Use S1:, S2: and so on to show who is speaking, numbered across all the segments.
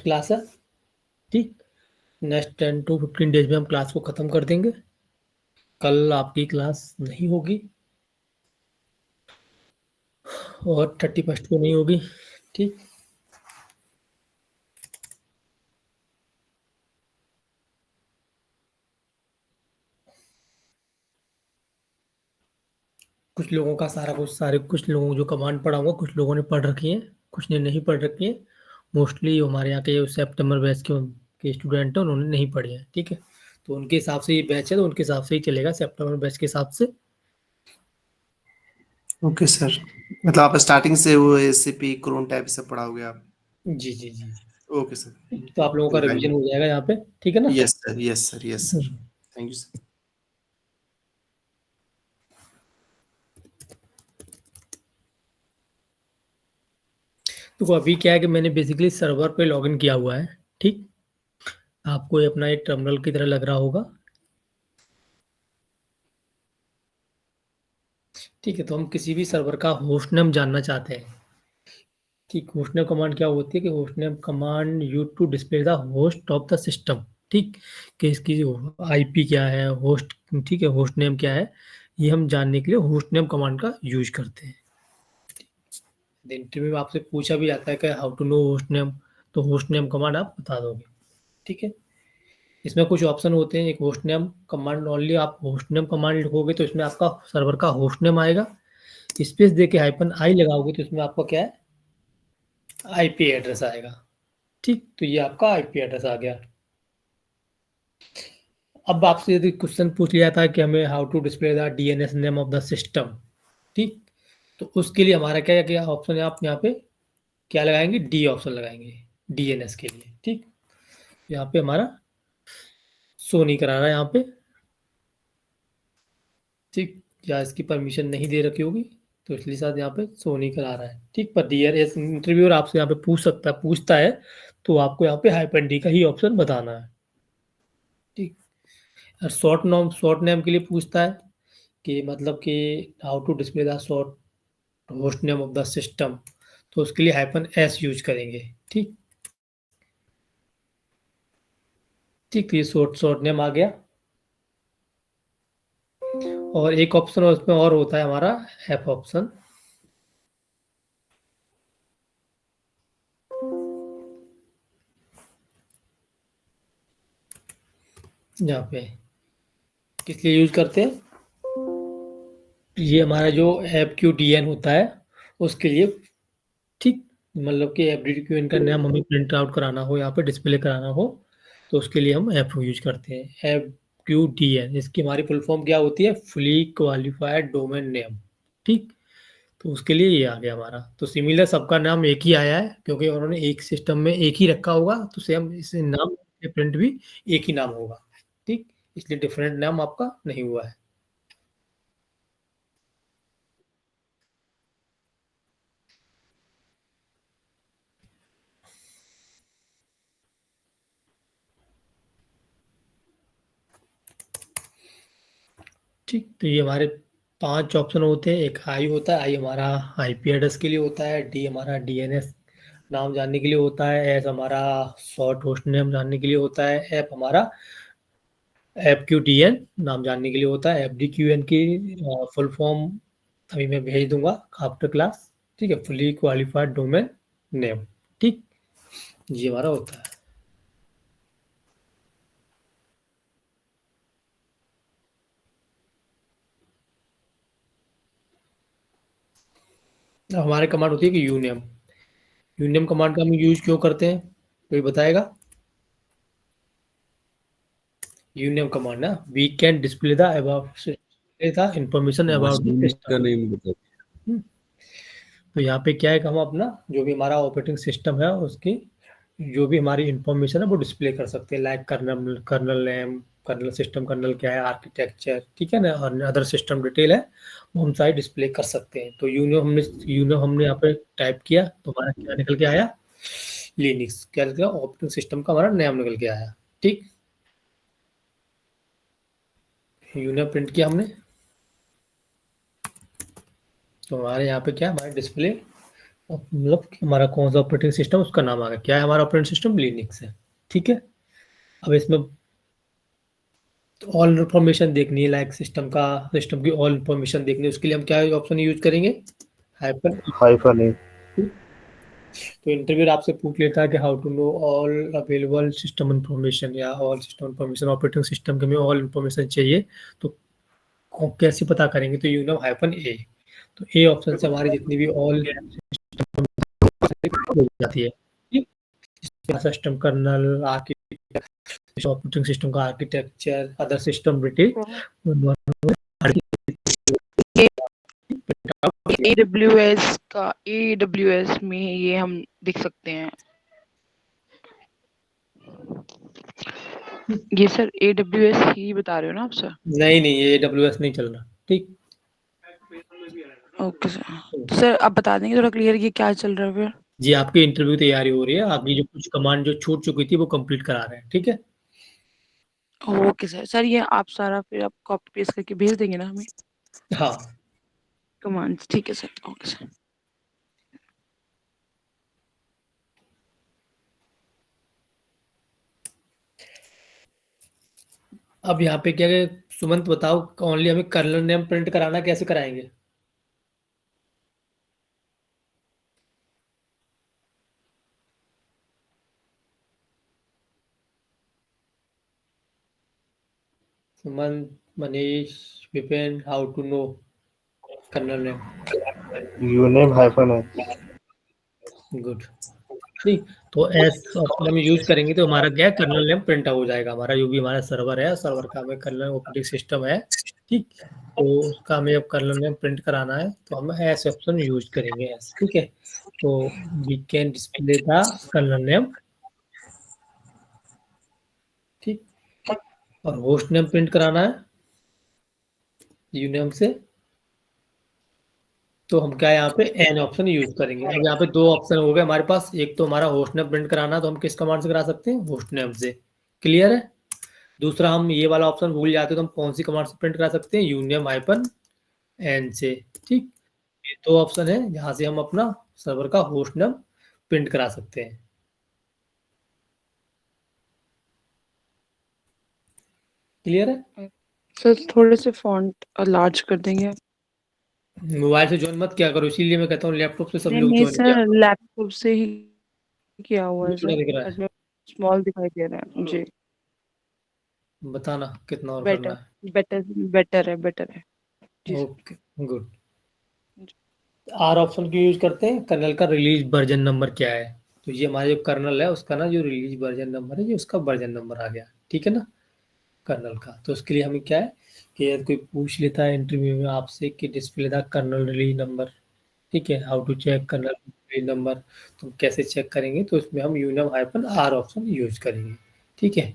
S1: First class है, ठीक। Next 10 to 15 days में हम क्लास को ख़त्म कर देंगे। कल आपकी क्लास नहीं होगी और 31st को नहीं होगी, ठीक। कुछ लोगों का कुछ लोगों को जो कमांड पढ़ा हुआ, कुछ लोगों ने पढ़ रखी है, कुछ ने नहीं पढ़ रखी है। मोस्टली हमारे यहाँ के सितंबर बैच के स्टूडेंट हैं, उन्होंने नहीं पढ़े हैं, ठीक है। तो उनके हिसाब से ये बैच है, तो उनके हिसाब से ही चलेगा, सितंबर बैच के हिसाब से।
S2: ओके सर, मतलब आप स्टार्टिंग से वो एससीपी क्रोन टाइप से पढ़ाओगे आप?
S1: जी जी जी।
S2: Okay sir.
S1: तो आप लोगों का रिवीजन हो जाएगा यहाँ पे, ठीक है ना।
S2: Yes sir, yes sir, yes sir. Thank you sir.
S1: तो अभी क्या है कि मैंने बेसिकली सर्वर पे लॉगिन किया हुआ है, ठीक। आपको ये अपना एक टर्मिनल की तरह लग रहा होगा, ठीक है। तो हम किसी भी सर्वर का होस्ट नेम जानना चाहते हैं, ठीक। होस्ट नेम कमांड क्या होती है कि host name command use to display the host of the system, ठीक। कि इसकी आईपी क्या है, होस्ट, ठीक है, होस्ट नेम क्या है, ये हम जानने के लिए होस्ट नेम कमांड का यूज करते हैं। इंटरव्यू में आपसे पूछा भी जाता है कि how to know host name, तो होस्ट नेम कमांड आप बता दोगे, ठीक है। इसमें कुछ ऑप्शन होते हैं, एक होस्ट नेम कमांड ओनली, आप होस्ट नेम कमांड लिखोगे तो इसमें आपका सर्वर का होस्ट नेम आएगा। स्पेस देके हाइफन आई लगाओगे तो इसमें आपका क्या है, आईपी एड्रेस आएगा, ठीक। तो ये आपका आईपी एड्रेस आ गया। अब आपसे यदि क्वेश्चन पूछ लिया था कि हमें how to display the DNS name of the system, ठीक। तो उसके लिए हमारा क्या क्या ऑप्शन है, आप यहाँ पे क्या लगाएंगे, डी ऑप्शन लगाएंगे डीएनएस के लिए, ठीक। यहाँ पे हमारा शो नहीं करा रहा है यहाँ पे, ठीक। या इसकी परमिशन नहीं दे रखी होगी, तो इसलिए शायद यहाँ पे शो नहीं करा रहा है, ठीक। पर डीएनएस इंटरव्यूअर आपसे यहाँ पे पूछता है, तो आपको यहाँ पे हाइफन डी का ही ऑप्शन बताना है, ठीक। और शॉर्ट नेम के लिए पूछता है कि मतलब कि how to display the short host name of the system, तो उसके लिए हाइफन एस यूज करेंगे, ठीक। ठीक, तो ये शॉर्ट नेम आ गया। और एक ऑप्शन और उसमें और होता है हमारा एफ ऑप्शन, यहाँ पे किस लिए यूज करते हैं, ये हमारा जो एफ क्यू डी एन होता है उसके लिए, ठीक। मतलब कि एफ डी क्यू एन का नाम हमें प्रिंट आउट कराना हो, यहाँ पे डिस्प्ले कराना हो, तो उसके लिए हम एफ यूज करते हैं, एफ क्यू डी एन। इसकी हमारी फुल फॉर्म क्या होती है, फुली क्वालिफाइड डोमेन नेम, ठीक। तो उसके लिए ये आ गया हमारा। तो सिमिलर सबका नाम एक ही आया है, क्योंकि उन्होंने एक सिस्टम में एक ही रखा होगा, तो सेम इस नाम प्रिंट भी एक ही नाम होगा, ठीक। इसलिए डिफरेंट नाम आपका नहीं हुआ है। ठीक, तो ये हमारे 5 ऑप्शन होते हैं। एक आई होता है, आई हमारा आईपी एड्रेस के लिए होता है, डी हमारा डीएनएस नाम जानने के लिए होता है, एस हमारा शॉर्ट होस्ट नेम जानने के लिए होता है, एफ हमारा एफ क्यू टी एन नाम जानने के लिए होता है, एफ डी क्यू एन की फुल फॉर्म अभी मैं भेज दूंगा आफ्टर क्लास, ठीक है। फुली क्वालिफाइड डोमेन नेम, ठीक। ये हमारा होता है। अब हमारे कमांड होती है कि यूनेम। यूनेम कमांड का हम यूज क्यों करते हैं, कोई बताएगा। यूनियन कमांड ना, we can display the about the information about the
S3: machine
S1: system.
S3: का नेम बता।
S1: तो यहाँ पे क्या है कि हम अपना जो भी हमारा ऑपरेटिंग सिस्टम है उसकी जो भी हमारी इंफॉर्मेशन है वो डिस्प्ले कर सकते हैं, like kernel name, kernel system, kernel क्या है, आर्किटेक्चर, ठीक है ना, और अदर सिस्टम डिटेल है, वो हम सारी डिस्प्ले कर सकते हैं। तो यूनो हमने यहाँ पे टाइप किया तो हमारा क्या निकल के आया, लिनक्स। क्या निकला, ऑपरेटिंग सिस्टम का हमारा नाम निकल के आया, ठीक। यूनो प्रिंट किया हमने, तो हमारे यहाँ पे क्या हमारे डिस्प्ले मतलब कि हमारा कौन सा ऑपरेटिंग सिस्टम, उसका नाम आ गया। क्या है हमारा ऑपरेटिंग सिस्टम? लिनक्स है। ठीक है। अब इसमें ऑल इन्फॉर्मेशन देखनी है, लाइक सिस्टम की ऑल इन्फॉर्मेशन देखनी है, उसके लिए हम क्या ऑप्शन यूज करेंगे? हाइफन।
S3: Hyphen A.
S1: तो इंटरव्यू आपसे पूछ लेता है कि how to know all available system information, या all system information, operating system के में ऑल इन्फॉर्मेशन चाहिए, तो कैसे पता करेंगे? तो यू नो हाइफन ए। तो ए ऑप्शन से हमारी जितनी भी ऑल हो जाती है। System kernel, architecture, operating system का architecture, other system British
S4: AWS का AWS में ये हम देख सकते हैं। ये सर AWS ही बता रहे हो ना आप सर?
S1: नहीं, ये AWS नहीं चल रहा। ठीक।
S4: Okay sir. सर आप बता देंगे थोड़ा क्लियर ये क्या चल रहा है फिर?
S1: जी, आपकी इंटरव्यू तैयारी हो रही है, आपकी जो कुछ कमांड जो छूट चुकी थी वो कंप्लीट करा रहे हैं। ठीक है।
S4: Okay sir. सर ये आप सारा फिर आप कॉपी पेस्ट करके भेज देंगे ना हमें
S1: हाँ।
S4: कमांड्स? ठीक है सर। Okay sir.
S1: अब यहाँ पे क्या है, सुमंत बताओ, ओनली हमें कर्नल नेम प्रिंट कराना, कैसे कराएंगे? Sumant, Manish, Vipin, how to know kernel name?
S3: Uname hyphen A.
S1: Good. ठीक। तो एस ऑप्शन हम यूज करेंगे तो हमारा क्या है, कर्नल नेम प्रिंट हो जाएगा। हमारा जो भी हमारा सर्वर है, सर्वर का हमें कर्नल ऑपरेटिंग सिस्टम है। ठीक। तो उसका हमें अब कर्नल नेम प्रिंट कराना है, तो हम एस ऑप्शन यूज करेंगे। एस। ठीक है। तो we can display the kernel name. ठीक। और होस्ट नेम प्रिंट कराना है यूनेम से, तो हम क्या यहाँ पे एन ऑप्शन यूज करेंगे। अब यहाँ पे दो ऑप्शन हो गए हमारे पास, एक तो हमारा होस्ट नेम प्रिंट कराना, तो हम किस कमांड से करा सकते हैं? होस्ट नेम से। क्लियर है। दूसरा, हम ये वाला ऑप्शन भूल जाते हैं तो हम कौन सी कमांड से प्रिंट करा सकते हैं? यूनियम हाइपन एन से। ठीक। ये दो ऑप्शन है जहां से हम अपना सर्वर का होस्ट नेम प्रिंट करा सकते हैं। क्लियर है।
S4: सर थोड़े से फॉन्ट लार्ज कर देंगे आप?
S1: मोबाइल से ज्वाइन मत क्या करो, इसीलिए मैं कहता हूँ लैपटॉप से सब
S4: नहीं
S1: लोग
S4: नहीं
S1: ज्वाइन किया
S4: सर,
S1: करो।
S4: लैपटॉप से ही किया हुआ है
S1: थोड़ा
S4: सर,
S1: दिख रहा है,
S4: बट स्मॉल दिखाई दे रहा है जी।
S1: बताना कितना और करना
S4: बेटर
S1: है।
S4: बेटर बेटर है, बेटर है जी sir.
S1: Okay, good. R option क्यों यूज करते हैं? कर्नल का रिलीज वर्जन नंबर क्या है? तो ये हमारा जो कर्नल है उसका ना जो रिलीज वर्जन नंबर है, ये उसका वर्जन नंबर आ गया। ठीक है ना, कर्नल का। तो उसके लिए हमें क्या है कि यदि कोई पूछ लेता है इंटरव्यू में आपसे कि display the kernel release number, ठीक है, how to check kernel release number, तो हम कैसे चेक करेंगे? तो इसमें हम uname hyphen R option use करेंगे। ठीक है।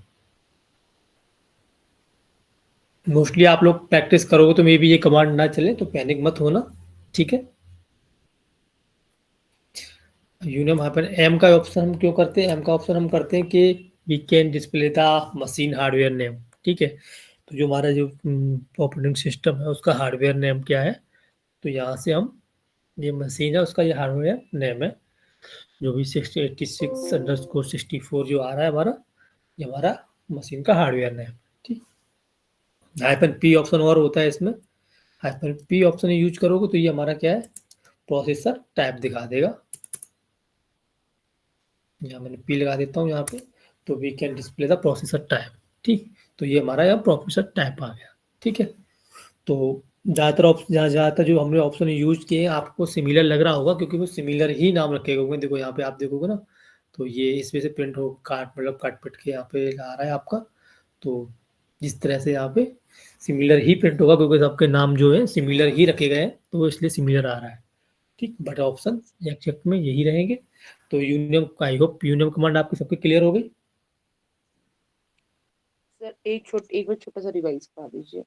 S1: मोस्टली आप लोग प्रैक्टिस करोगे तो मे भी ये कमांड ना चले, तो पैनिक मत होना। ठीक है। यूनियन हाइपन एम का ऑप्शन हम क्यों करते हैं? एम का ऑप्शन हम करते हैं कि we can display the machine hardware name. ठीक है। तो जो हमारा जो ऑपरेटिंग सिस्टम है उसका हार्डवेयर नेम क्या है, तो यहाँ से हम, ये मशीन है उसका ये हार्डवेयर नेम है, जो भी 6086_64 जो आ रहा है हमारा, ये हमारा मशीन का हार्डवेयर नेम। ठीक। हाइपन पी ऑप्शन और होता है इसमें, हाइपन पी ऑप्शन यूज करोगे तो ये हमारा क्या है, प्रोसेसर टाइप दिखा देगा। यहाँ मैंने पी लगा देता हूँ यहाँ पे, तो we can display the processor type. ठीक। तो ये हमारा यहाँ प्रोसेसर टाइप आ गया। ठीक है। तो ज़्यादातर जो हमने ऑप्शन यूज किए हैं आपको सिमिलर लग रहा होगा, क्योंकि वो सिमिलर ही नाम रखे होंगे। देखो यहाँ पे आप देखोगे ना, तो ये इसमें से प्रिंट हो काट मतलब काट पिट के यहाँ पे आ रहा है आपका। तो जिस तरह से यहाँ पे सिमिलर ही प्रिंट होगा, क्योंकि सबके नाम जो है सिमिलर ही रखे गए हैं, तो इसलिए सिमिलर आ रहा है। ठीक। बट ऑप्शन एग्जैक्ट में यही रहेंगे। तो union, I hope union command आपकी सबकी क्लियर हो गई।
S4: सर एक बार छोटा सा रिवाइज करा दीजिए।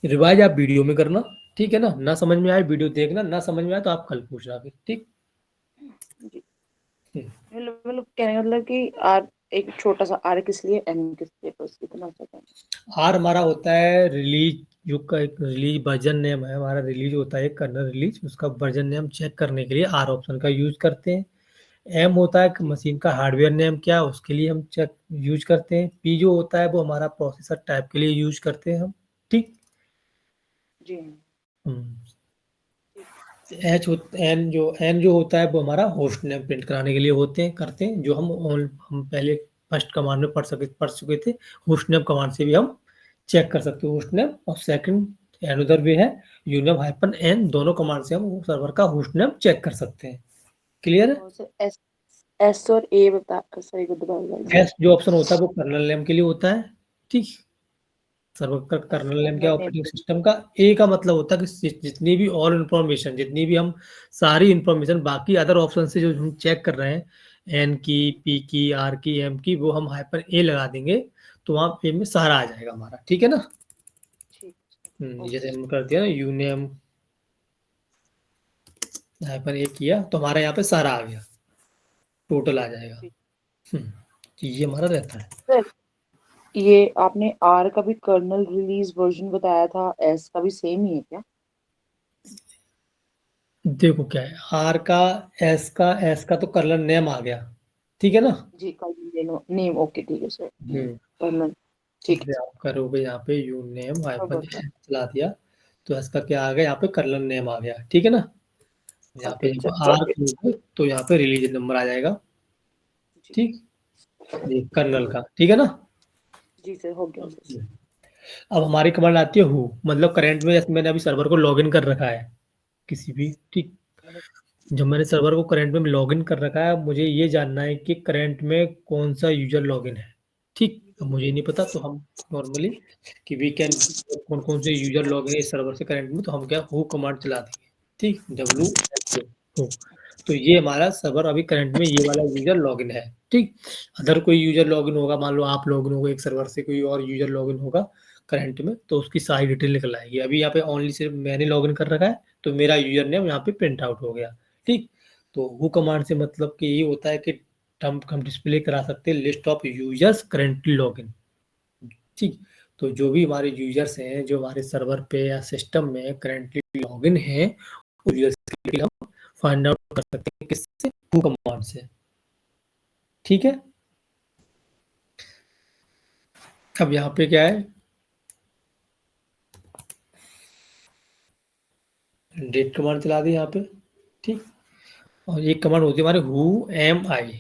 S1: रिवाइज आप वीडियो में करना। ठीक है ना समझ में आए वीडियो देखना, ना समझ में आए तो आप कल पूछना फिर। ठीक।
S4: जी। मतलब कहने का मतलब कि एक छोटा सा आर किस लिए, एम किस लिए, बस इतना सा कहना।
S1: आर हमारा होता है रिलीज, जो का एक रिलीज वर्जन नेम है हमारा, रिलीज होता है कर्नल रिलीज, उसका वर्जन नेम चेक करने के लिए आर ऑप्शन का यूज करते हैं। एम होता है कि
S4: जी
S1: मशीन का हार्डवेयर नेम क्या है, उसके लिए हम चेक यूज करते हैं। पी जो होता है वो हमारा प्रोसेसर टाइप के लिए यूज करते हैं हम। ठीक।
S4: जी
S1: एन जो होता है वो हमारा होस्ट नेम प्रिंट कराने के लिए करते हैं, जो हम पहले फर्स्ट कमांड में पढ़ चुके थे। होस्ट नेम कमांड से भी हम चेक कर सकते हैं होस्ट नेम। और सेकंड अनदर वे है यूनियम हाइफन एन, दोनों कमांड से हम सर्वर का होस्ट नेम चेक कर सकते हैं। क्लियर है?
S4: और सर एस, एस और ए बता, सॉरी को दोबारा
S1: एस जो ऑप्शन होता है वो कर्नल नेम के लिए होता है। ठीक। सर्वर का कर्नल नेम क्या, ऑपरेटिंग सिस्टम का। ए का मतलब होता है कि जितनी भी ऑल इंफॉर्मेशन, जितनी भी हम सारी इंफॉर्मेशन बाकी अदर ऑप्शन से जो हम चेक कर रहे हैं, एन की, पी की, आर की, एम की, वो हम हाइपर ए लगा देंगे तो वहां पे में सारा आ जाएगा हमारा। ठीक है ना? जैसे हम करते हैं ना यूनियम हाइपर ए किया तो हमारा यहाँ पे सारा आ गया, टोटल आ जाएगा। तो ये हमारा रहता है।
S4: सर ये आपने आर का भी कर्नल रिलीज वर्जन बताया था, एस का भी सेम ही है क्या?
S1: देखो क्या है, आर का, एस का तो कर्नल नेम आ गया। ठीक है ना?
S4: जी कर्नल नेम, ओके ठीक है सर।
S1: हम्म
S4: कर्नल ठीक
S1: जैसे आप करोगे यहाँ पे यू नेम
S4: है
S1: हाइफन
S4: सर।
S1: चला दिया तो इसका क्या आ गया, यहाँ पे कर्नल नेम आ गया। ठीक है ना? यहाँ पे
S4: ओके
S1: जब
S4: सर
S1: आर करोगे तो यहाँ पे रिलीज नंबर आ जाएगा।
S4: जी
S1: ठीक। ये कर्नल का। ठीक है ना?
S4: जी सर, हो गया सर।
S1: अब हमारी कमांड आती है हु, मतलब करंट में जैसे मैंने अभी सर्वर को लॉगिन कर रखा है किसी भी। ठीक। जब मैंने सर्वर को करंट में लॉगिन कर रखा है, मुझे ये जानना है कि करंट में कौन सा यूजर लॉगिन है। ठीक। अब मुझे नहीं पता तो हम नॉर्मली कि वी कैन कौन कौन से यूजर लॉगिन है इस सर्वर से करंट में, तो हम क्या हु कमांड चला देंगे। ठीक। हु। तो ये हमारा सर्वर अभी करंट में ये वाला यूजर लॉगिन है। ठीक। अदर कोई यूजर लॉगिन होगा, मान लो आप लॉगिन होगा एक सर्वर से, कोई और यूजर लॉगिन होगा करंट में, तो उसकी सारी डिटेल निकल आएगी। अभी यहाँ पे ओनली सिर्फ मैंने लॉगिन कर रखा है तो मेरा यूजर नेम यहाँ पे प्रिंट आउट हो गया। ठीक। तो हु कमांड से मतलब कि ये होता है कि हम डिस्प्ले करा सकते हैं list of users currently login. ठीक। तो जो भी हमारे यूजर्स हैं जो हमारे सर्वर पे या सिस्टम में करेंटली लॉगिन हैं, उस यूजर्स के लिए हम फाइंड आउट कर सकते हैं किससे, हु कमांड से। ठीक है। अब यहाँ पे क्या है, डेट कमांड चला दी यहाँ पे। ठीक। और एक कमांड होती है हमारे हु एम आई।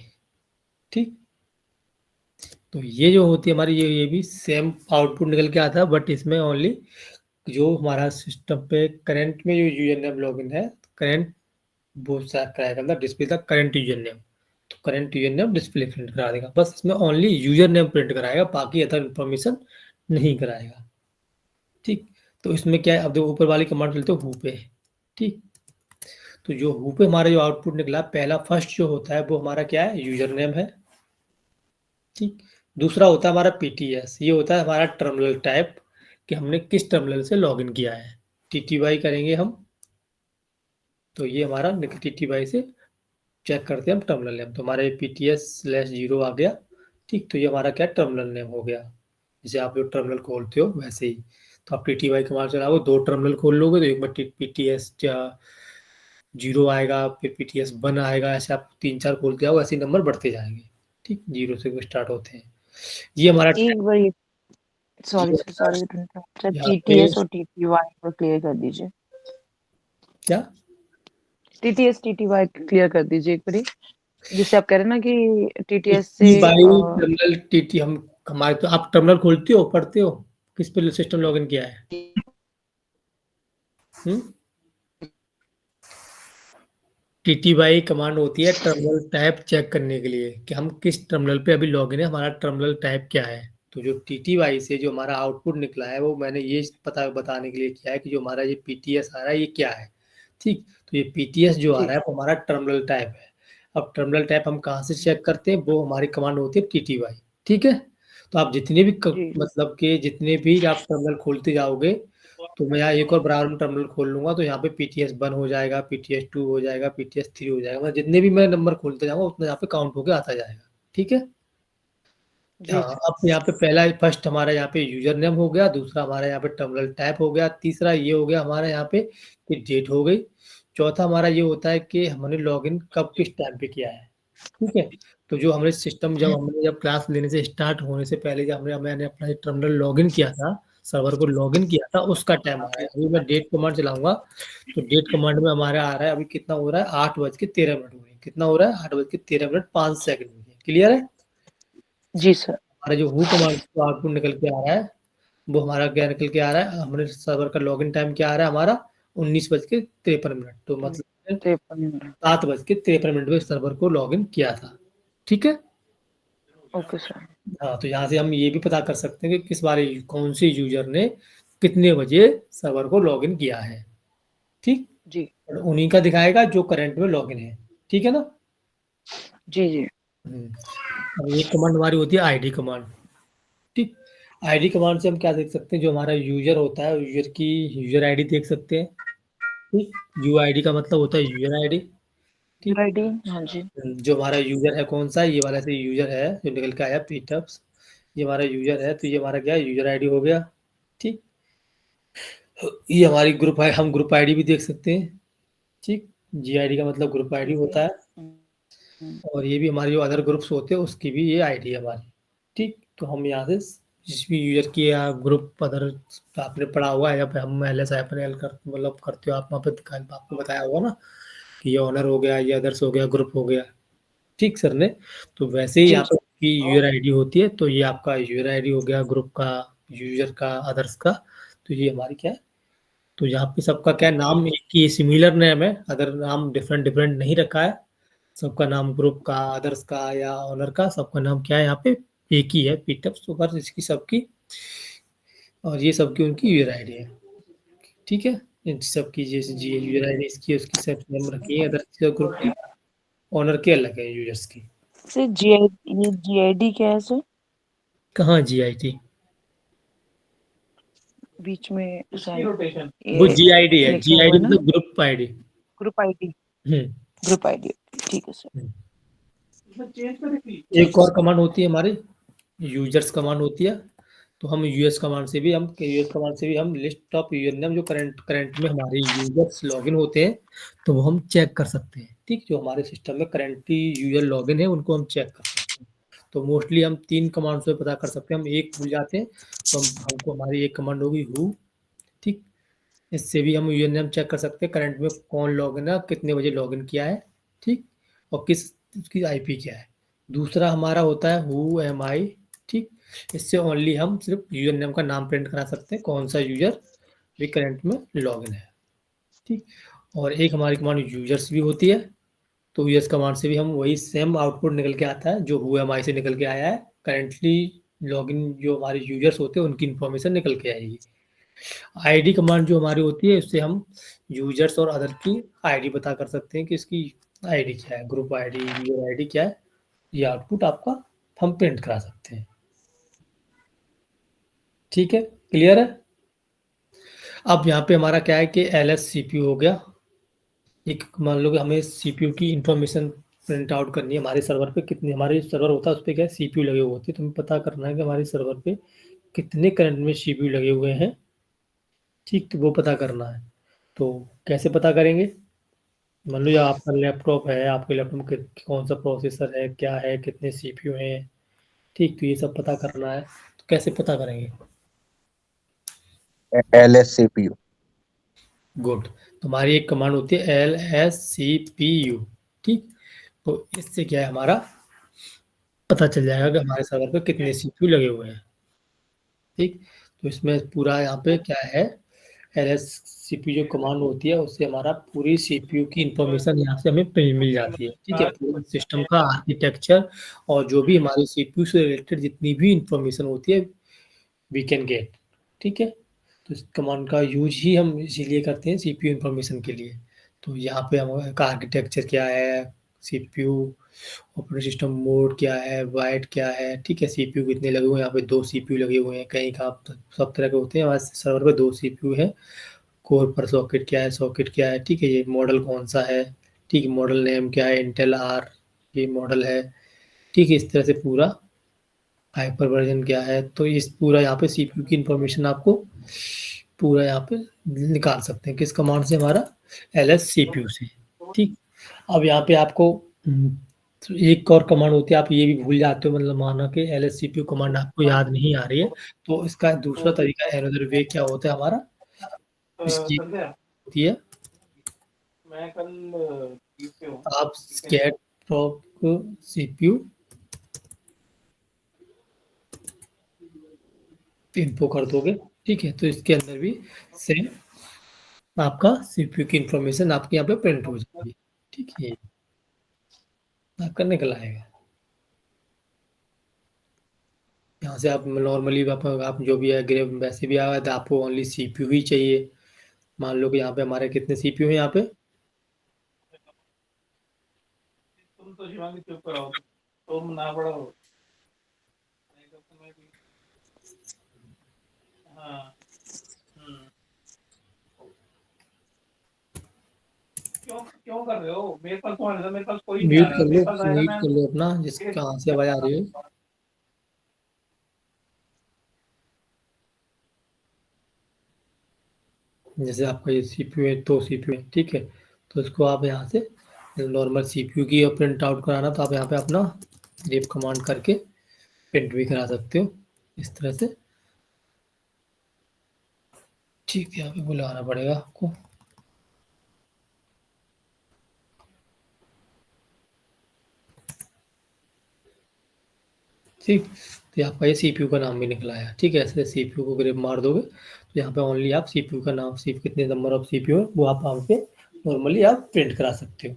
S1: ठीक। तो ये जो होती है हमारी, ये भी सेम आउटपुट निकल के आता है, बट इसमें ओनली जो हमारा सिस्टम पे करंट में जो यूजर नेम लॉगिन है, करंट वो कराएगा display the current user name. तो current user name display print करा देगा, बस इसमें ओनली यूजर नेम प्रिंट कराएगा, बाकी अदर इंफॉर्मेशन नहीं कराएगा। ठीक। तो इसमें क्या है, अब देखो ऊपर वाली कमांड चलते हो हु पे। ठीक। तो जो हु पे हमारा जो आउटपुट निकला, पहला फर्स्ट जो होता है वो हमारा क्या है, यूजर नेम है। ठीक। दूसरा होता है हमारा पीटीएस, ये होता है हमारा टर्मिनल टाइप कि हमने किस टर्मिनल से लॉगिन किया है। टीटीवाई करेंगे हम तो ये हमारा टीटीवाई से चेक करते हैं हम टर्मिनल नेम, तो हमारे PTS/0 आ गया। ठीक। तो ये हमारा क्या टर्मिनल नेम हो गया। जैसे आप जो टर्मिनल खोलते हो वैसे ही, तो आप टीटीवाई कमांड चलाओगे, 2 टर्मिनल खोल लोगे तो एक बार PTS/0 आएगा, फिर PTS/1 आएगा, ऐसे आप 3-4 खोलते जाओ, ऐसे नंबर बढ़ते जाएंगे। ठीक। 0 से स्टार्ट होते हैं। ये हमारा
S4: एक बार ये, सॉरी
S1: ये
S4: सर, सॉरी सर,
S1: यहाँ पे
S4: टीटीएस और टीटीवाई को क्लियर कर दीजिए।
S1: क्या
S4: टीटीएस टीटीवाई क्लियर कर दीजिए एक बार, जिससे आप कह रहे हैं ना कि टीटीएस से
S1: टीटीवाई टर्मिनल टीटी हम हमारे, तो आप टर्मिनल खोलते हो, पढ़ते हो, किस पे सिस्टम लॉगिन किया है? टीटीवाई कमांड होती है टर्मिनल टाइप चेक करने के लिए कि हम किस टर्मिनल पे अभी लॉगिन है, हमारा टर्मिनल टाइप क्या है। तो जो टीटीवाई से जो हमारा आउटपुट निकला है वो मैंने ये बताने के लिए किया है कि जो हमारा ये पीटीएस आ रहा है ये क्या है। ठीक। तो ये पीटीएस जो आ रहा है वो हमारा टर्मिनल टाइप है। अब टर्मिनल टाइप हम कहाँ से चेक करते हैं, वो हमारी कमांड होती है टीटीवाई। ठीक है। तो आप जितने भी मतलब के जितने भी आप टर्मिनल खोलते जाओगे, तो मैं यहाँ एक और बराबर में टर्मिनल खोल लूंगा तो यहाँ पे PTS/1 हो जाएगा, PTS/2 हो जाएगा, PTS/3 हो जाएगा, मतलब जितने भी मैं नंबर खोलते जाऊंगा उतना यहाँ पे काउंट होके आता जाएगा। ठीक है।
S4: जी
S1: हाँ, अब यहाँ पे पहला फर्स्ट हमारा यहाँ पे यूजर नेम हो गया, दूसरा हमारा यहाँ पे टर्मिनल टाइप हो गया, तीसरा ये हो गया हमारा यहाँ पे कि डेट हो गई, चौथा हमारा ये होता है कि हमने लॉगिन कब किस टाइम पे किया है। ठीक है, तो जो हमने सिस्टम जब क्लास लेने से स्टार्ट होने से पहले जब मैंने अपना टर्मिनल लॉगिन किया था, सर्वर को लॉगिन किया था, उसका टाइम आ रहा है। अभी मैं डेट कमांड चलाऊंगा तो डेट कमांड में हमारा आ रहा है अभी कितना हो रहा है, 8:13 हो रही है। कितना हो रहा है, 8:13 हो रही है। क्लियर है?
S4: जी सर।
S1: हमारा जो हु कमांड का आउटपुट निकल के आ रहा है वो हमारा क्या निकल के आ रहा है, हमारे सर्वर का लॉगिन टाइम क्या आ रहा है हमारा 19:53। तो मतलब
S4: 53
S1: 7:53 में सर्वर को लॉगिन किया था। ठीक है,
S4: ओके सर।
S1: हाँ, तो यहाँ से हम ये भी पता कर सकते हैं कि किस बार कौन से यूजर ने कितने बजे सर्वर को लॉगिन किया है। ठीक,
S4: जी
S1: और उन्हीं का दिखाएगा जो करंट में लॉगिन है। ठीक है ना?
S4: जी जी
S1: अब एक कमांड हमारी होती है आईडी कमांड। ठीक, आईडी कमांड से हम क्या देख सकते हैं, जो हमारा यूजर होता है यूजर की यूजर आईडी देख सकते हैं। ठीक, यूआईडी का मतलब होता है यूजर आईडी। ठीक,
S4: आईडी, हाँ जी।
S1: जो हमारा यूजर है कौन सा, ये वाला से यूजर है जो निकल के आया पीटअप्स, ये हमारा यूजर है, तो ये हमारा क्या है, यूजर आईडी हो गया। ठीक, ये हमारी ग्रुप है, हम ग्रुप आईडी भी देख सकते हैं। ठीक, जीआईडी का मतलब ग्रुप आईडी होता है, और ये भी हमारे जो अदर ग्रुप्स होते हैं उसकी भी ये आईडी है हमारी। ठीक, तो हम यहाँ से जिस भी यूजर की या ग्रुप अदर आपने पढ़ा हुआ है, या फिर हम LSIFNL कर मतलब करते हो आप, वहाँ पे आपको बताया होगा ना कि ये ऑनर हो गया, ये अदर्स हो गया, ग्रुप हो गया। ठीक सर ने, तो वैसे ही
S4: जी
S1: यहाँ पे की यूजर आईडी होती है, तो ये आपका यूजर आईडी हो गया ग्रुप का, यूजर का, अदर्स का। तो ये हमारी क्या है, तो यहाँ पे सबका क्या नाम एक ही सिमिलर नेम है, अदर नाम डिफरेंट डिफरेंट नहीं रखा है। सबका नाम ग्रुप का, अदर्स का या ऑनर का, सबका नाम क्या है यहाँ पे एक ही है, पीटअप सुपर इसकी सबकी, और ये सबकी उनकी यूजर आईडी है। ठीक है, इन सबकी जैसे जी यूजर आईडी इसकी उसकी सब नेम रखी है, अदर ग्रुप की, ऑनर के अलग है यूजर्स की।
S4: सर जीआईडी क्या है सर?
S1: कहाँ GIT?
S4: बीच में
S1: वो GID है,
S4: लिखा हुआ
S1: GID
S4: है ना,
S1: मतलब group ID.
S4: Group ID.
S1: Hmm,
S4: group ID, ठीक है सर।
S1: एक और कमांड होती है हमारी यूजर्स कमांड होती है, तो हम यूएस कमांड से भी हम लिस्ट ऑफ यूजर नेम जो करंट में हमारे यूजर्स लॉगिन होते हैं तो वो हम चेक कर सकते हैं। ठीक, जो हमारे सिस्टम में करंटली यूजर लॉगिन है उनको हम चेक कर सकते हैं। तो मोस्टली हम 3 कमांड से पता कर सकते हैं, हम एक भूल जाते हैं तो हमको हमारी एक कमांड होगी हु। ठीक, इससे भी हम यूजर नेम चेक कर सकते हैं, करंट में कौन लॉगिन है, कितने बजे लॉगिन किया है। ठीक, और किस उसकी आईपी क्या है। दूसरा हमारा होता है हु एम आई। ठीक, इससे ओनली हम सिर्फ यूजर नेम का नाम प्रिंट करा सकते हैं, कौन सा यूजर भी करंट में लॉगिन है। ठीक, और एक हमारी कमांड यूजर्स भी होती है, तो यूजर्स कमांड से भी हम वही सेम आउटपुट निकल के आता है जो हु एम आई से निकल के आया है, करंटली लॉगिन जो हमारे यूजर्स होते हैं उनकी इंफॉर्मेशन निकल के आएगी। आईडी कमांड जो हमारी होती है उससे हम यूजर्स और अदर की आईडी पता कर सकते हैं कि इसकी आईडी क्या है, ग्रुप आईडी, यूजर आईडी क्या है, ये आउटपुट आपका हम प्रिंट करा सकते हैं। ठीक है, क्लियर है? अब यहाँ पे हमारा क्या है कि LS CPU हो गया। एक मान लो कि हमें CPU की इंफॉर्मेशन प्रिंट आउट करनी है, हमारे सर्वर पे कितने, हमारे सर्वर होता है उस पर क्या है CPU लगे हुए होते हैं, तो हमें पता करना है कि हमारे सर्वर पे कितने करंट में CPU लगे हुए हैं। ठीक, तो वो पता करना है, तो कैसे पता करेंगे, मान लो आपका लैपटॉप है, आपके लैपटॉप में कौन सा प्रोसेसर है, क्या है, कितने CPU हैं। ठीक, तो ये सब पता करना है, तो कैसे पता करेंगे?
S3: LSCPU।
S1: गुड, तो हमारी एक कमांड होती है LSCPU। ठीक, तो इससे क्या है हमारा पता चल जाएगा कि हमारे सर्वर पे कितने CPU लगे हुए हैं। ठीक, तो इसमें पूरा यहाँ पे क्या है, LSCPU जो कमांड होती है उससे हमारा पूरी CPU की इंफॉर्मेशन यहाँ से हमें मिल जाती है। ठीक है, पूरे सिस्टम का आर्किटेक्चर और जो भी हमारी CPU से रिलेटेड जितनी भी इंफॉर्मेशन होती है वी कैन गेट। ठीक है, तो इस कमांड का यूज ही हम इसीलिए करते हैं CPU इंफॉर्मेशन के लिए। तो यहाँ पे हमारा आर्किटेक्चर क्या है, CPU ऑपरेटिंग सिस्टम मोड क्या है, वाइड क्या है। ठीक है, CPU कितने लगे हुए हैं, यहाँ पे 2 CPU लगे हुए हैं, कहीं का सब तरह के होते हैं, हमारे सर्वर पे 2 CPU है। कोर पर सॉकेट क्या है, सॉकेट क्या है। ठीक है, ये मॉडल कौन सा है, ठीक है, मॉडल नेम क्या है, इंटेल R ये मॉडल है। ठीक है, इस तरह से पूरा हाइपर वर्जन क्या है, तो इस पूरा यहाँ पे सीपीयू की इंफॉर्मेशन आपको पूरा यहाँ पे निकाल सकते हैं किस कमांड से, हमारा ls सीपीयू से। ठीक, अब यहाँ पे आपको तो एक और कमांड होती है, आप ये भी भूल जाते हो, मतलब माना कि ls सीपीयू कमांड आपको याद नहीं आ रही है, तो इसका दूसरा तरीका अनदर वे क्या होता है हमारा, इसकी होती है आप गेट प्रॉक सीपीयू इन्फो कर दोगे। ठीक है, तो इसके अंदर भी सेम आपका सीपीयू की इंफॉर्मेशन आपके यहाँ पे प्रिंट हो जाएगी। ठीक है, आपका निकल आएगा। यहाँ से आप नॉर्मली आप जो भी है ग्रेव वैसे भी आएगा, तो आपको ओनली सीपीयू ही चाहिए। मान लो कि यहाँ पे हमारे कितने सीपीयू हैं यहाँ पे,
S5: तुम तो शिवांगी चुप कराओ, तुम ना पढ़ो। हाँ। क्यों क्यों कर रहे हो? मेरे पास फोन है, मेरे पास कोई नहीं आ
S1: म्यूट
S5: रहा,
S1: कर
S5: मेरे
S1: लो,
S5: पास आएगा
S1: म्यूट
S5: मैं।
S1: कर लो अपना, जिस कहाँ से आवाज आ रही हो। जैसे आपका ये सीपीयू है, तो सीपीयू है, ठीक है, तो इसको आप यहाँ से नॉर्मल सीपीयू की प्रिंट आउट कराना, तो आप यहाँ पे अपना लीव कमांड करके प्रिंट भी करा सकते हो इस तरह से। ठीक है, यहाँ पे बुलाना पड़ेगा आपको। ठीक, तो यहाँ आपका ये सीपीयू का नाम भी निकला है। ठीक है, ऐसे सीपीयू को ग्रेप मार दोगे तो यहाँ पे ओनली आप सीपीयू का नाम, सीपीयू कितने नंबर ऑफ सीपीयू है वो आप यहाँ पे नॉर्मली आप प्रिंट करा सकते हो।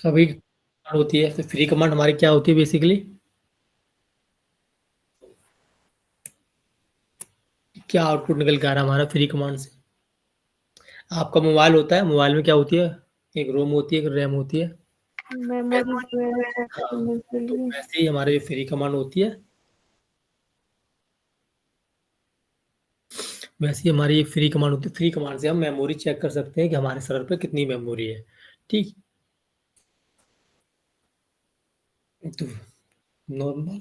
S1: अभी होती है तो फ्री कमांड हमारी क्या होती है बेसिकली, क्या आउटपुट निकल के आ रहा है हमारा फ्री कमांड से। आपका मोबाइल होता है, मोबाइल में क्या होती है, एक रोम होती है, एक रैम होती है।
S6: मेमोरी वगैरह चेक करने के
S1: तो
S6: लिए।
S1: वैसे ही हमारे फ्री कमांड होती है, वैसे ही हमारी एक फ्री कमांड होती है। फ्री कमांड से हम मेमोरी चेक कर सकते हैं कि हमारे सर्वर पे कितनी मेमोरी है। ठीक, तो नॉर्मल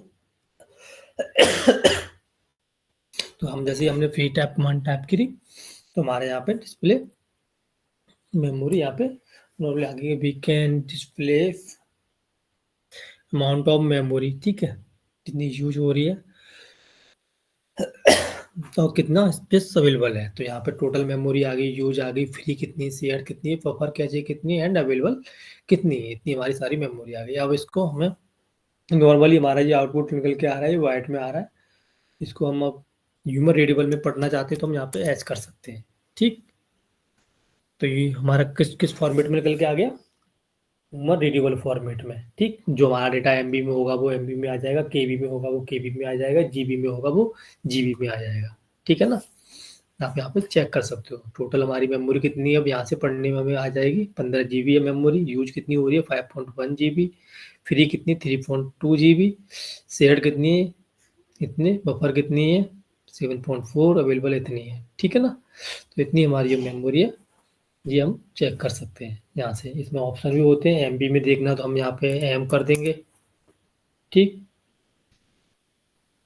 S1: तो हम जैसे हमने फ्री टैप कमांड टैप करी तो हमारे यहाँ पे डिस्प्ले मेमोरी यहाँ पे नॉर्मली आगे we can display amount of memory. ठीक है, कितनी यूज हो रही है तो कितना स्पेस अवेलेबल है, तो यहाँ पे टोटल मेमोरी आ गई, यूज आ गई, फ्री कितनी, शेयर कितनी, बफर कैचे कितनी, एंड अवेलेबल कितनी है, इतनी हमारी सारी मेमोरी आ गई। अब इसको हमें नॉर्मली हमारा ये आउटपुट निकल के आ रहा है, ये वाइट में आ रहा है, इसको हम अब ह्यूमन रीडेबल में पढ़ना चाहते हैं तो हम यहाँ पे एच कर सकते हैं। ठीक, तो ये हमारा किस किस फॉर्मेट में निकल के आ गया, ह्यूमन रीडेबल फॉर्मेट में। ठीक, जो हमारा डेटा एमबी में होगा वो एमबी में आ जाएगा, केबी में होगा वो केबी में आ जाएगा, जीबी में होगा वो जीबी में आ जाएगा। ठीक है ना, आप यहाँ पे चेक कर सकते हो टोटल हमारी मेमोरी कितनी है। अब यहाँ से पढ़ने में हमें आ जाएगी 15 GB है मेमोरी, यूज कितनी हो रही है 5.1 GB, फ्री कितनी 3.2 GB, शेयर्ड कितनी है इतने, बफर कितनी है 7.4, अवेलेबल इतनी है। ठीक है ना, तो इतनी हमारी जो मेमोरी है ये हम चेक कर सकते हैं यहाँ से। इसमें ऑप्शन भी होते हैं, एमबी में देखना तो हम यहाँ पे एम कर देंगे। ठीक,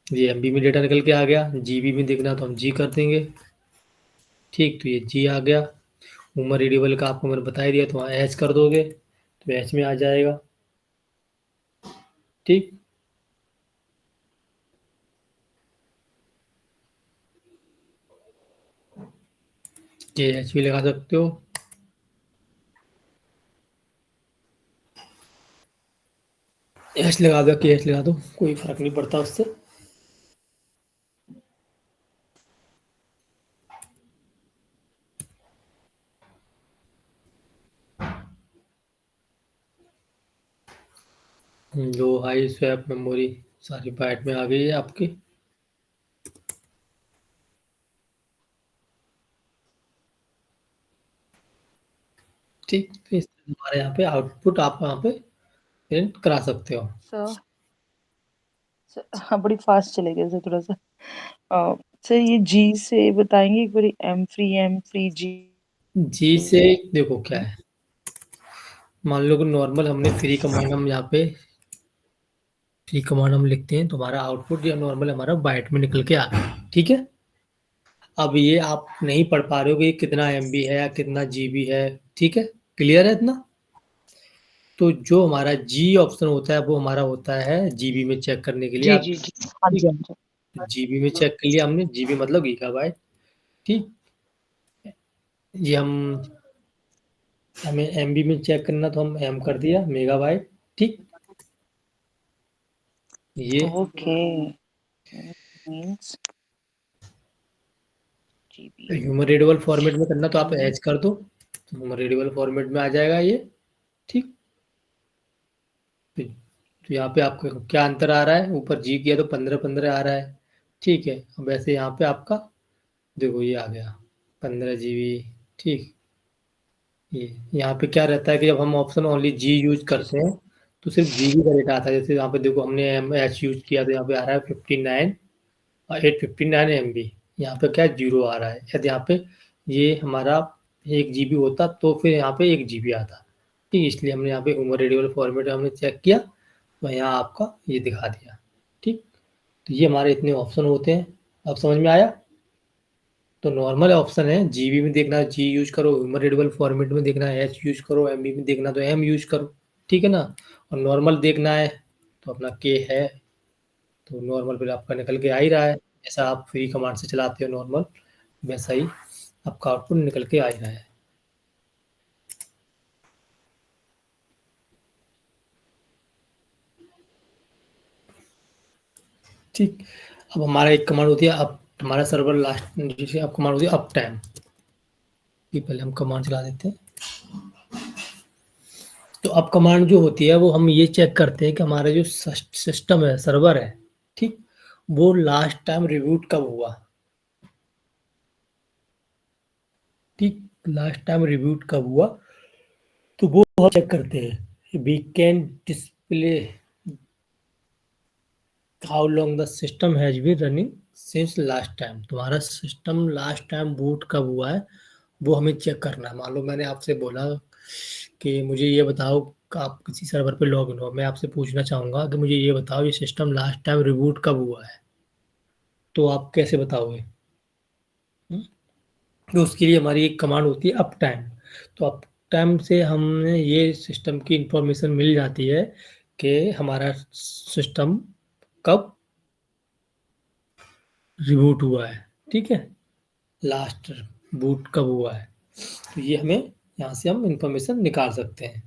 S1: ये एमबी में डेटा निकल के आ गया, जीबी में देखना तो हम जी कर देंगे। ठीक, तो ये जी आ गया। उमर रीडेबल का आपको मैंने बता ही दिया, तो वहाँ एच कर दोगे तो एच में आ जाएगा। ठीक, ये एच भी लगा सकते हो। एच लगा दो कि एच लगा दो, कोई फर्क नहीं पड़ता उससे। लो हाई स्वैप मेमोरी सारी बाइट में आ गई है आपकी। ठीक, तो इस हमारे यहाँ पे आउटपुट आप यहाँ पे प्रिंट करा सकते हो।
S4: हाँ, बड़ी फास्ट चले गए थोड़ा सा। सर ये जी से बताएंगे एक बारी, एम फ्री जी।
S1: जी से देखो क्या है, मान लो कि नॉर्मल हमने फ्री कमांड हम यहाँ पे फ्री कमांड हम लिखते हैं तो हमारा आउटपुट या नॉर्मल हमारा बाइट में निकल के आ गया। ठीक है, अब ये आप नहीं पढ़ पा रहे हो कि ये कितना एमबी है या कितना जीबी है। ठीक है, क्लियर है इतना? तो जो हमारा जी ऑप्शन होता है वो हमारा होता है जीबी में चेक करने के लिए।
S4: जी
S1: आप
S4: जी जी, हाँ जी हाँ जी।
S1: जीबी में चेक कर लिया हमने, जीबी मतलब गीगाबाइट। ठीक, ये हमें एमबी में चेक करना तो हम एम कर दिया, मेगाबाइट। ठीक, ये
S4: okay, means GB.
S1: Human readable format में करना तो आप एच कर दो, तो ह्यूमन रीडेबल फॉर्मेट में आ जाएगा ये। ठीक, तो यहाँ पे आपको क्या अंतर आ रहा है, ऊपर जी किया तो 15 आ रहा है। ठीक है, अब ऐसे यहाँ पे आपका देखो ये आ गया 15 GB। ठीक, ये यहाँ पे क्या रहता है कि जब हम ऑप्शन ओनली जी यूज करते हैं तो सिर्फ जीबी का डेटा आता है। जैसे यहाँ पे देखो हमने एम एच यूज किया तो यहाँ पे आ रहा है 59 और 859 MB। यहाँ पे क्या जीरो आ रहा है। यदि यहाँ पे ये हमारा 1 GB होता तो फिर यहाँ पे 1 GB आता। ठीक, इसलिए हमने यहाँ पे ह्यूमन रीडेबल फॉर्मेट हमने चेक किया तो यहाँ आपका ये दिखा दिया। ठीक, तो ये हमारे इतने ऑप्शन होते हैं। अब समझ में आया? तो नॉर्मल ऑप्शन है, जीबी में देखना जी यूज करो, ह्यूमन रीडेबल फॉर्मेट में देखना है एच यूज करो, एमबी में देखना तो एम यूज करो। ठीक है ना? और नॉर्मल देखना है तो अपना के है, तो नॉर्मल फिर आपका निकल के आ ही रहा है। जैसा आप फ्री कमांड से चलाते हो नॉर्मल, वैसा ही आपका आउटपुट निकल के आ ही रहा है। ठीक, अब हमारा एक कमांड होती है अप, हमारा सर्वर लास्ट जिसे अब कमांड होती है अप टाइम। ये पहले हम कमांड चला देते हैं। तो अब कमांड जो होती है वो हम ये चेक करते हैं कि हमारा जो सिस्टम है, सर्वर है, ठीक, वो लास्ट टाइम रिबूट कब हुआ। ठीक, लास्ट टाइम रिबूट कब हुआ तो वो हम चेक करते हैं। We can display how long the system has been running since last time. तुम्हारा सिस्टम लास्ट टाइम बूट कब हुआ है वो हमें चेक करना है। मान लो मैंने आपसे बोला कि मुझे ये बताओ कि आप किसी सर्वर पे लॉग इन हो, मैं आपसे पूछना चाहूँगा कि मुझे ये बताओ ये सिस्टम लास्ट टाइम रिबूट कब हुआ है, तो आप कैसे बताओगे? तो उसके लिए हमारी एक कमांड होती है अप टाइम। तो अप टाइम से हमें ये सिस्टम की इंफॉर्मेशन मिल जाती है कि हमारा सिस्टम कब रिबूट हुआ है। ठीक है, लास्ट बूट कब हुआ है, तो ये हमें यहाँ से हम इंफॉर्मेशन निकाल सकते हैं।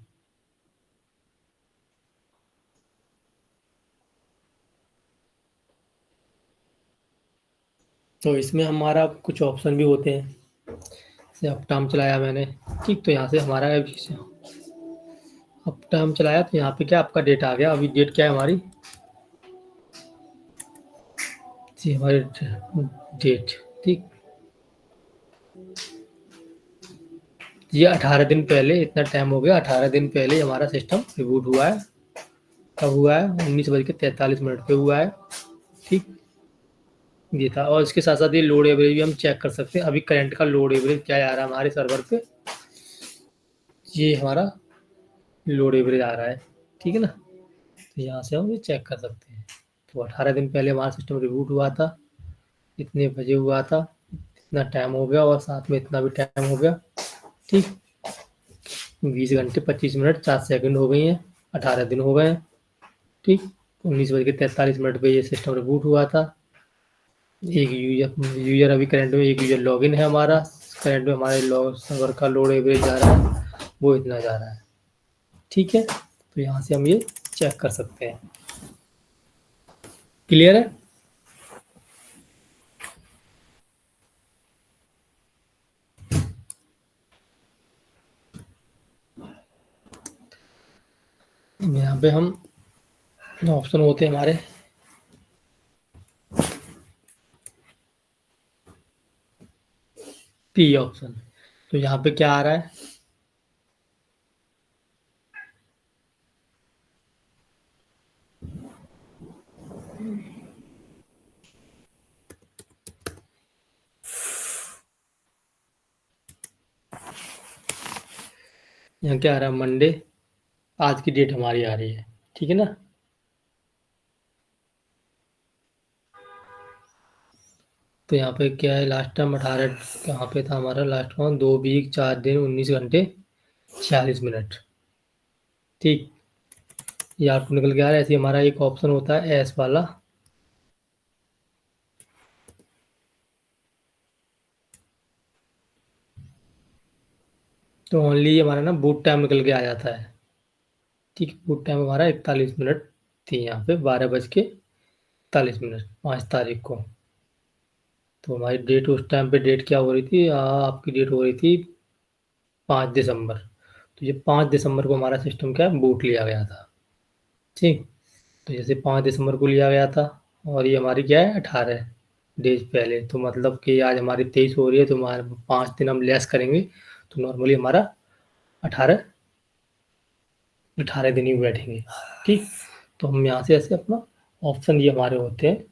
S1: तो इसमें हमारा कुछ ऑप्शन भी होते हैं, जैसे अप टाइम चलाया मैंने। ठीक, तो यहाँ से हमारा अप टाइम चलाया तो यहाँ पे क्या आपका डेट आ गया। अभी डेट क्या है हमारी, जी हमारी डेट। ठीक, ये 18 दिन पहले, इतना टाइम हो गया, 18 दिन पहले हमारा सिस्टम रिबूट हुआ है। कब हुआ है? 19:43 पे हुआ है। ठीक, ये था। और इसके साथ साथ ये लोड एवरेज भी हम चेक कर सकते हैं। अभी करंट का लोड एवरेज क्या आ रहा है हमारे सर्वर पे, ये हमारा लोड एवरेज आ रहा है। ठीक है ना? तो यहाँ से हम ये चेक कर सकते हैं। तो 18 दिन पहले हमारा सिस्टम रिबूट हुआ था, इतने बजे हुआ था, इतना टाइम हो गया और साथ में इतना भी टाइम हो गया। ठीक, 20 घंटे 25 मिनट 4 सेकंड हो गई हैं, 18 दिन हो गए हैं। ठीक, 19:43 पे ये सिस्टम रिबूट हुआ था। एक यूजर अभी करंट में एक यूजर लॉगिन है हमारा, करंट में हमारे सर्वर का लोड एवरेज जा रहा है, वो इतना जा रहा है। ठीक है, तो यहाँ से हम ये चेक कर सकते हैं। क्लियर है? यहाँ पे हम ऑप्शन होते हैं हमारे, पी ऑप्शन। तो यहाँ पे क्या आ रहा है, यहाँ क्या आ रहा है, मंडे, आज की डेट हमारी आ रही है, ठीक है ना। तो यहाँ पे क्या है, लास्ट टाइम 18 कहाँ पे था हमारा लास्ट टाइम, 2 वीक 4 दिन 19 घंटे 46 मिनट, ठीक। ये आपको निकल के आ रहा है। ऐसे हमारा एक ऑप्शन होता है एस वाला, तो ओनली हमारा ना बूट टाइम निकल के आ जाता है, ठीक। बूट टाइम हमारा 41 मिनट थी यहाँ पे, 12:41 5 तारीख को। तो हमारी डेट उस टाइम पे डेट क्या हो रही थी, आपकी डेट हो रही थी 5 दिसंबर। तो ये 5 दिसंबर को हमारा सिस्टम क्या है, बूट लिया गया था, ठीक। तो जैसे 5 दिसंबर को लिया गया था और ये हमारी क्या है 18 डेज पहले, तो मतलब कि आज हमारी 23 हो रही है, तो हमारे 5 दिन हम लेस करेंगे, तो नॉर्मली हमारा 18 दिन ही बैठेंगे, ठीक। तो हम यहाँ से ऐसे अपना ऑप्शन ये हमारे होते हैं।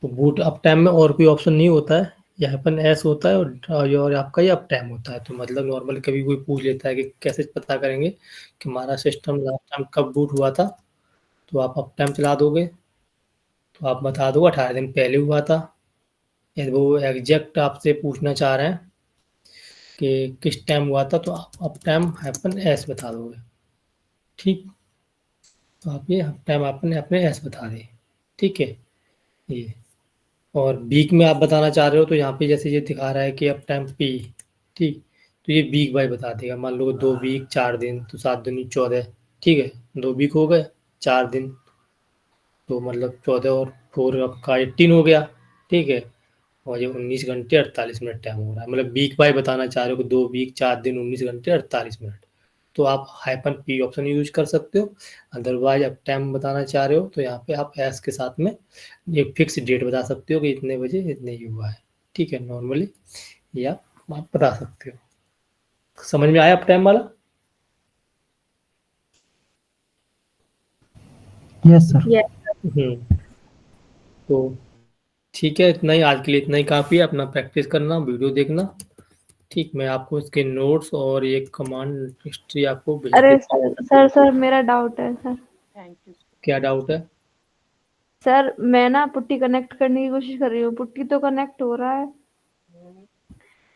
S1: तो बूट अप टाइम में और कोई ऑप्शन नहीं होता है, यहाँ पर एस होता है और आपका ये अप टाइम होता है। तो मतलब नॉर्मली कभी कोई पूछ लेता है कि कैसे पता करेंगे कि हमारा सिस्टम लास्ट टाइम कब बूट हुआ था, तो आप अप टाइम चला दोगे तो आप बता दो 18 दिन पहले हुआ था। यदि वो एग्जैक्ट आपसे पूछना चाह रहे हैं कि किस टाइम हुआ था, तो आप अप टाइम हैपन एस बता दोगे, ठीक। तो आप ये अप टाइम आपने अपने एस बता दें, ठीक है ये। और वीक में आप बताना चाह रहे हो, तो यहाँ पे जैसे ये दिखा रहा है कि अप टाइम पी, ठीक। तो ये वीक बाय बता देगा। मान लो 2 वीक 4 दिन, तो 7 दूनी 14, ठीक है। 2 वीक हो गए 4 दिन, तो मतलब 14 और 4 आपका 18 हो गया, ठीक है। और ये 19 घंटे 48 मिनट टाइम हो रहा है। मतलब वीक बाय बताना चाह रहे हो कि 2 वीक 4 दिन 19 घंटे 48 मिनट, तो आप हाइपन पी ऑप्शन यूज कर सकते हो। अदरवाइज आप टाइम बताना चाह रहे हो, तो यहाँ पे आप एस के साथ में एक फिक्स डेट बता सकते हो कि इतने बजे इतने ही हुआ है, ठीक है। नॉर्मली या आप बता सकते हो। समझ में आया आप टाइम वाला?
S3: Yes sir.
S1: तो ठीक है, इतना ही आज के लिए, इतना ही काफ़ी है। अपना प्रैक्टिस करना, वीडियो देखना, ठीक। मैं आपको इसके नोट्स और एक कमांड हिस्ट्री आपको भेज
S6: अरे
S1: देता हूँ।
S6: सर मेरा डाउट है सर।
S4: Thank you.
S1: क्या डाउट है?
S6: सर मैं ना पुट्टी कनेक्ट करने की कोशिश कर रही हूँ, पुट्टी तो कनेक्ट हो रहा है,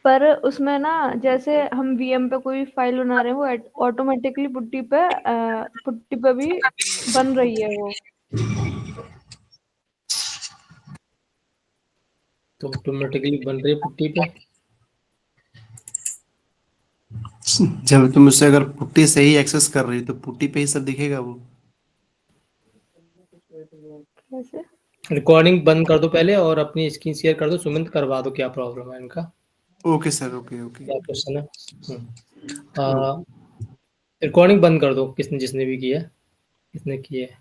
S6: पर उसमें ना जैसे हम वीएम पे कोई फाइल बना रहे हैं वो ऑटोमेटिकली पुट्टी पे भी बन रही है वो।
S1: तो ऑटोमेटिकली बन रही है पुट्टी पे।
S2: जब तुम उससे अगर पुट्टी से ही एक्सेस कर रही हो तो पुट्टी पे ही सब दिखेगा वो।
S6: कैसे?
S1: रिकॉर्डिंग बंद कर दो पहले और अपनी स्क्रीन शेयर कर दो। सुमित करवा दो, क्या प्रॉब्लम है इनका,
S2: ओके सर, ओके ओके।
S1: क्या क्वेश्चन है। रिकॉर्डिंग बंद कर दो, किसने जिसने भी किया है, किसने किया है।